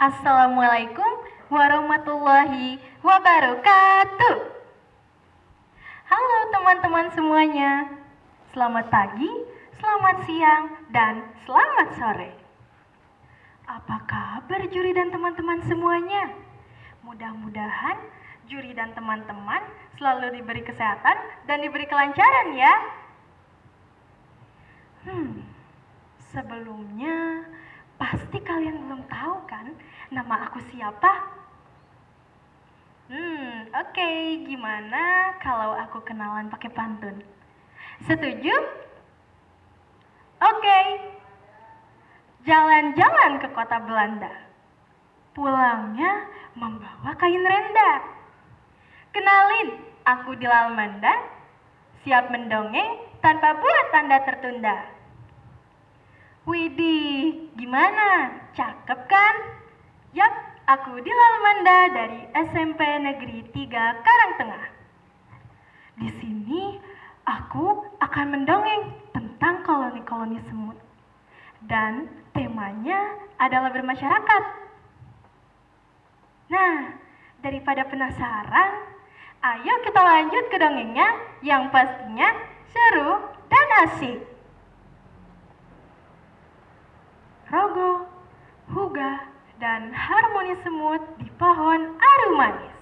Assalamualaikum warahmatullahi wabarakatuh. Halo teman-teman semuanya. Selamat pagi, selamat siang, dan selamat sore. Apa kabar juri dan teman-teman semuanya? Mudah-mudahan juri dan teman-teman selalu diberi kesehatan dan diberi kelancaran ya. Sebelumnya pasti kalian belum tahu kan nama aku siapa? Oke, gimana kalau aku kenalan pakai pantun? Setuju? Oke. Jalan-jalan ke kota Belanda. Pulangnya membawa kain renda. Kenalin, aku Dilal Manda, siap mendongeng tanpa buat tanda tertunda. Widih, gimana? Cakep kan? Yap, aku Dilal Manda dari SMP Negeri 3 Karangtengah. Di sini aku akan mendongeng tentang koloni-koloni semut. Dan temanya adalah bermasyarakat. Nah, daripada penasaran, ayo kita lanjut ke dongengnya yang pastinya seru dan asik. Rogo, Huga, dan harmoni semut di pohon aru manis.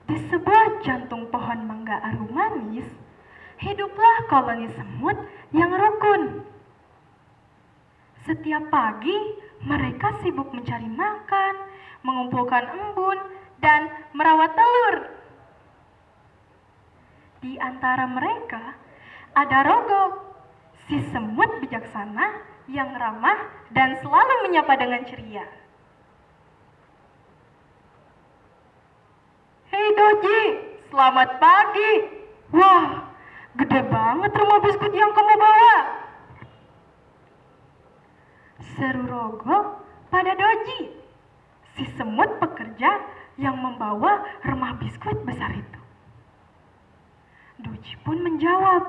Di sebuah jantung pohon mangga aru manis, hiduplah koloni semut yang rukun. Setiap pagi, mereka sibuk mencari makan, mengumpulkan embun, dan merawat telur. Di antara mereka, ada Rogo, si semut bijaksana yang ramah dan selalu menyapa dengan ceria. Hei Doji, selamat pagi. Wah, gede banget rumah biskuit yang kamu bawa. Seru Rogo pada Doji, si semut pekerja yang membawa rumah biskuit besar itu. Doji pun menjawab,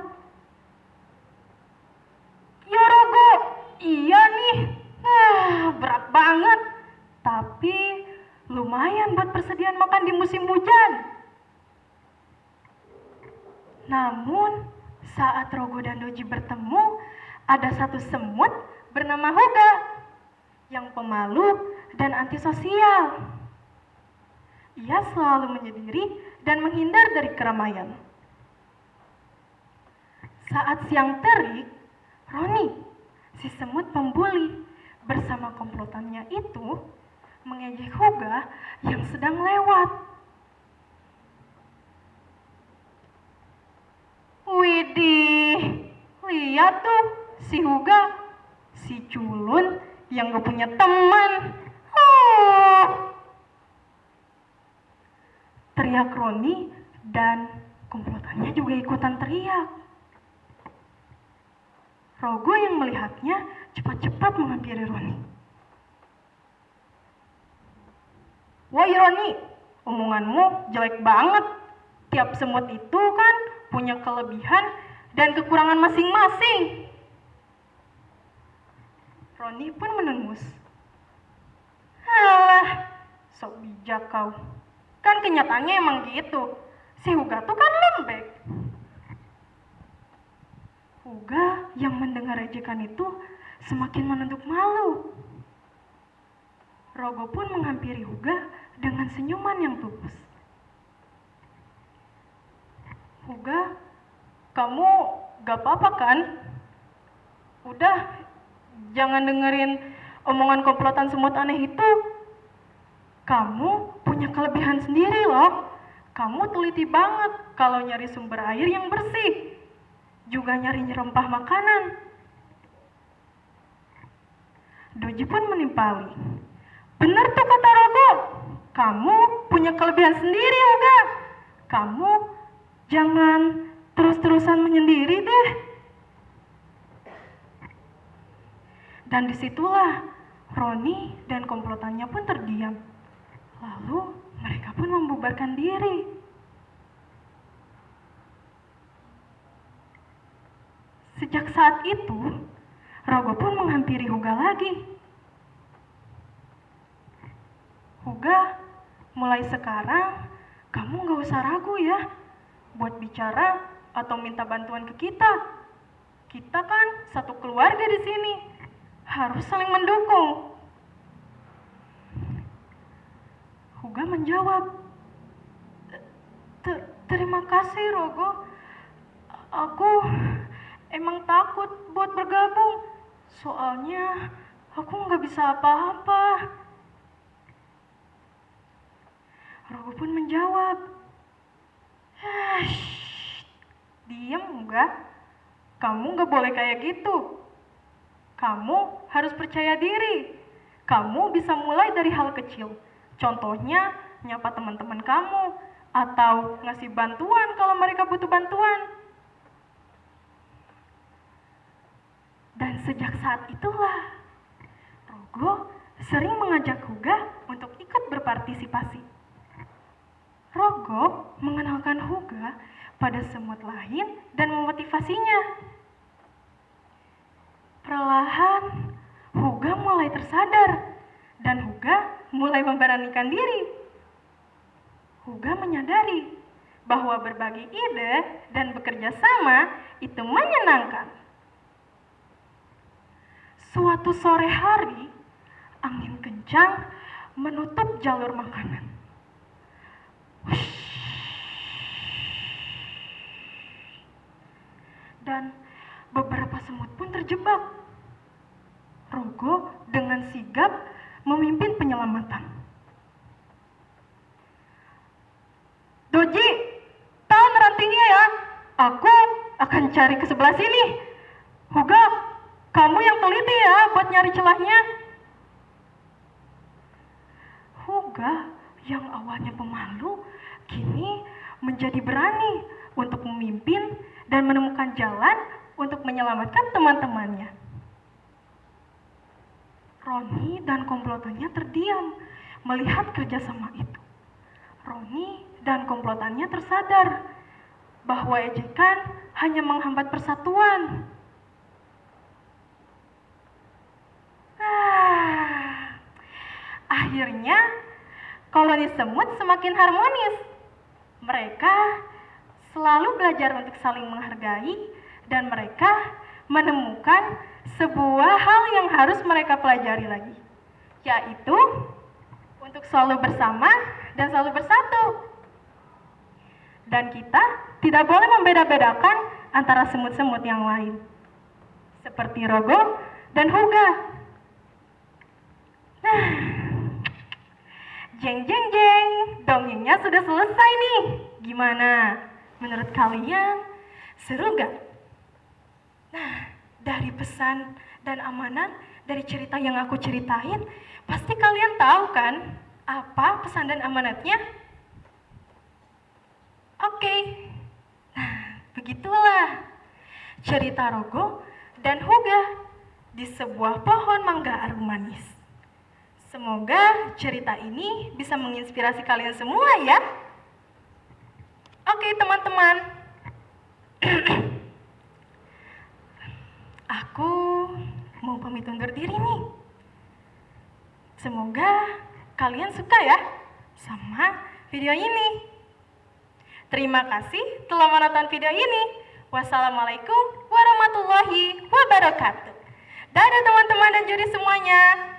"Ya Rogo, iya nih. Berat banget. Tapi lumayan buat persediaan makan di musim hujan." Namun, saat Rogo dan Doji bertemu, ada satu semut bernama Huga yang pemalu dan antisosial. Ia selalu menyendiri dan menghindar dari keramaian. Saat siang terik, Roni, si semut pembuli, bersama komplotannya itu mengejek Huga yang sedang lewat. Widih, lihat tuh si Huga, si culun yang gak punya teman. Teriak Roni dan komplotannya juga ikutan teriak. Rogo yang melihatnya cepat-cepat menghampiri Roni. "Woi Roni, omonganmu jelek banget. Tiap semut itu kan punya kelebihan dan kekurangan masing-masing." Roni pun menengus. "Alah, sok bijak kau. Kan kenyataannya emang gitu. Si Huga tuh kan lembek." Huga yang mendengar ejekan itu semakin menunduk malu. Rogo pun menghampiri Huga dengan senyuman yang tulus. "Huga, kamu gak apa-apa kan? Udah, jangan dengerin omongan komplotan semut aneh itu. Kamu punya kelebihan sendiri loh. Kamu teliti banget kalau nyari sumber air yang bersih. Juga nyari rempah makanan." Doji pun menimpali. "Bener tuh kata Rogo. Kamu punya kelebihan sendiri, Huga. Kamu jangan terus-terusan menyendiri deh." Dan disitulah Roni dan komplotannya pun terdiam. Lalu mereka pun membubarkan diri. Sejak saat itu, Rogo pun menghampiri Huga lagi. Huga, mulai sekarang kamu gak usah ragu ya buat bicara atau minta bantuan ke kita. Kita kan satu keluarga di sini, harus saling mendukung. Huga menjawab, terima kasih Rogo. Aku emang takut buat bergabung, soalnya aku nggak bisa apa-apa. Rogo pun menjawab, diam enggak? Kamu nggak boleh kayak gitu. Kamu harus percaya diri. Kamu bisa mulai dari hal kecil. Contohnya, nyapa teman-teman kamu, atau ngasih bantuan kalau mereka butuh bantuan. Dan sejak saat itulah, Rogo sering mengajak Huga untuk ikut berpartisipasi. Rogo mengenalkan Huga pada semut lain dan memotivasinya. Perlahan, Huga mulai tersadar dan Huga mulai memberanikan diri. Huga menyadari bahwa berbagi ide dan bekerja sama itu menyenangkan. Suatu sore hari, angin kencang menutup jalur makanan. Dan beberapa semut pun terjebak. Rogo dengan sigap memimpin penyelamatan. Doji, tahan rantingnya ya. Aku akan cari ke sebelah sini. Huga, kamu yang teliti ya buat nyari celahnya. Huga yang awalnya pemalu, kini menjadi berani untuk memimpin dan menemukan jalan untuk menyelamatkan teman-temannya. Roni dan komplotannya terdiam melihat kerjasama itu. Roni dan komplotannya tersadar bahwa ejekan hanya menghambat persatuan. Akhirnya, koloni semut semakin harmonis. Mereka selalu belajar untuk saling menghargai dan mereka menemukan sebuah hal yang harus mereka pelajari lagi, yaitu untuk selalu bersama dan selalu bersatu. Dan kita tidak boleh membeda-bedakan antara semut-semut yang lain, seperti Rogo dan Huga. Nah, jeng jeng jeng, dongengnya sudah selesai nih. Gimana? Menurut kalian seru gak? Nah, dari pesan dan amanat dari cerita yang aku ceritain, pasti kalian tahu kan apa pesan dan amanatnya? Oke. Nah, begitulah cerita Rogo dan Huga di sebuah pohon mangga arum manis. Semoga cerita ini bisa menginspirasi kalian semua ya. Oke teman-teman, aku mau pamit undur diri nih. Semoga kalian suka ya sama video ini. Terima kasih telah menonton video ini. Wassalamualaikum warahmatullahi wabarakatuh. Dadah teman-teman dan juri semuanya.